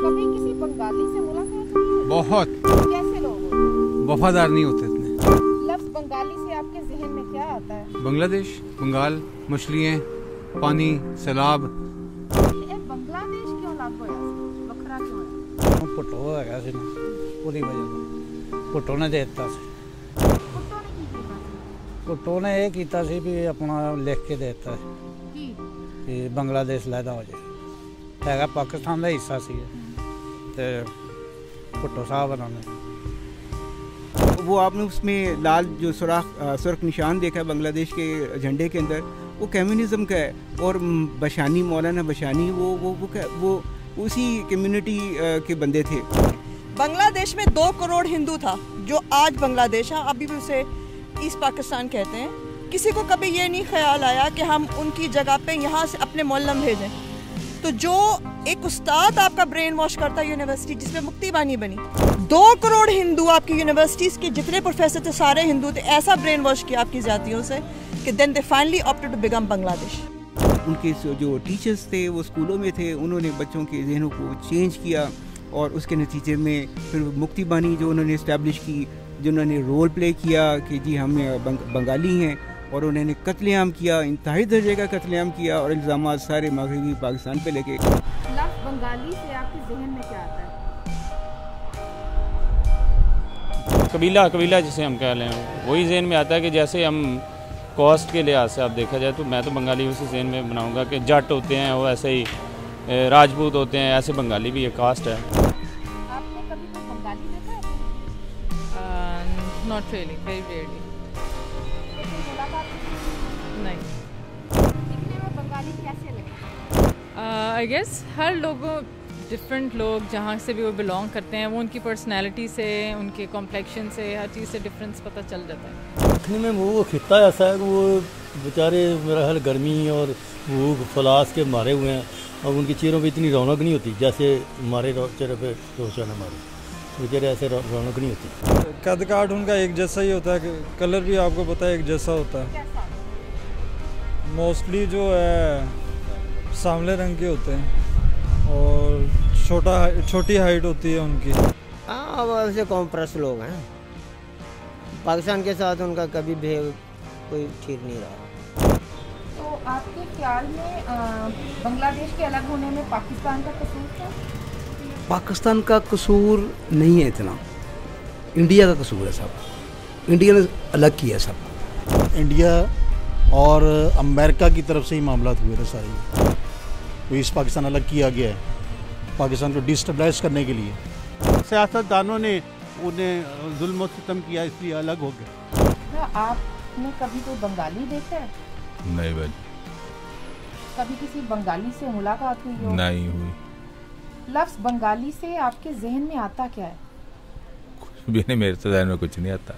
कभी किसी बंगाली से मुलाकात हुई है? बहुत। कैसे लोग होते हैं? वफादार नहीं होते इतने। लफ्ज़ बंगाली से आपके जहन में क्या आता है? बांग्लादेश, बंगाल, मछलियाँ, पानी, सैलाब। बांग्लादेश क्यों अलग होया सी? वखरा क्यों है? पुट्टो हैगा सी ना ਉਹਦੀ ਵਜ੍ਹਾ ਤੋਂ ਪੁੱਟੋ ਨੇ ਦੇ ਦਿੱਤਾ ਸੀ। कुत्तों ने की ਕੀਤਾ ਸੀ? ਪੁੱਟੋ ਨੇ ਇਹ ਕੀਤਾ ਸੀ ਵੀ ਆਪਣਾ ਲਿਖ ਕੇ ਦੇ ਦਿੱਤਾ ਸੀ ਕੀ? ਕਿ ਬੰਗਲਾदेश ਲੈਦਾ ਹੋ ਜਾਏ ਹੈਗਾ ਪਾਕਿस्तान ਦਾ ਹਿੱਸਾ ਸੀ ਤੇ पुट्टो साहब बनाने वो आपने उसमें लाल जो सुर्ख निशान देखा है बांग्लादेश के झंडे के अंदर, वो कम्युनिज्म का है। और बशानी, मौलाना बशानी वो उसी कम्युनिटी के बंदे थे। बांग्लादेश में 2 करोड़ हिंदू था जो आज बांग्लादेश है, अभी भी उसे ईस्ट पाकिस्तान कहते हैं। किसी को कभी ये नहीं ख्याल आया कि हम उनकी जगह पे यहाँ से अपने मोहल्लम भेजें। तो जो एक उस्ताद आपका ब्रेन वॉश करता है यूनिवर्सिटी जिसमें मुक्ति बानी बनी, 2 करोड़ हिंदू आपकी यूनिवर्सिटीज़ के जितने प्रोफेसर थे सारे हिंदू थे, ऐसा ब्रेन वॉश किया आपकी जातियों से कि then they finally opted to become Bangladesh. उनके जो टीचर्स थे वो स्कूलों में थे, उन्होंने बच्चों के जहनों को चेंज किया और उसके नतीजे में फिर मुक्ति बानी जो उन्होंने इस्टेब्लिश की, जिन्होंने रोल प्ले किया कि जी हम बंगाली हैं, और उन्होंने कत्लेआम किया, इंतहाई दर्जे का कत्लेआम किया और इल्ज़ामात सारे मगरबी पाकिस्तान पे लेके। लफ्ज़ बंगाली से आपके जहन में क्या आता है? कबीला जिसे हम कह लें, वही जहन में आता है कि जैसे हम कॉस्ट के लिहाज से आप देखा जाए तो मैं तो बंगाली उसी जहन में बनाऊंगा कि जट होते हैं वो ऐसे ही राजपूत होते हैं, ऐसे बंगाली भी एक कास्ट है। आपने कभी कोई बंगाली देखा है? Not really, very rarely. मुलाकात नहीं। दिखने में बंगाली कैसे लगते? आई गेस हर लोगों डिफरेंट लोग जहाँ से भी वो बिलोंग करते हैं वो उनकी पर्सनैलिटी से, उनके कॉम्प्लेक्शन से, हर चीज़ से डिफरेंस पता चल जाता है। दिखने में वो खिता ऐसा है कि वो बेचारे मेरा ख्याल गर्मी और भूख फलास के मारे हुए हैं और उनके चेहरों पे इतनी रौनक नहीं होती जैसे हमारे चेहरे पे रोशन हमारे बेचारे ऐसे रौनक नहीं होती। कद काठ उनका एक जैसा ही होता है, कलर भी आपको पता है एक जैसा होता है। मोस्टली जो है सांवले रंग के होते हैं और छोटी हाइट होती है उनकी। हाँ, वैसे कॉम्प्रेस लोग हैं। पाकिस्तान के साथ उनका कभी भी कोई ठीक नहीं रहा। तो आपके ख्याल में बांग्लादेश के अलग होने में पाकिस्तान का कसूर क्या? पाकिस्तान का कसूर नहीं है इतना, इंडिया का कसूर है सब। इंडिया ने अलग किया सब। इंडिया और अमेरिका की तरफ से ही मामला हुए थे सारे, तो ईस्ट पाकिस्तान अलग किया गया है पाकिस्तान को डिस्टेबलाइज करने के लिए। सियासतदानों ने उन्हें जुल्म और सितम किया, इसलिए अलग हो गए। क्या आपने कभी कोई बंगाली देखा है? नहीं भाई। कभी किसी बंगाली से मुलाकात हुई हो? नहीं हुई। लफ्ज़ बंगाली से आपके जहन में आता क्या है? कुछ भी नहीं, मेरे तो जहन में कुछ नहीं आता।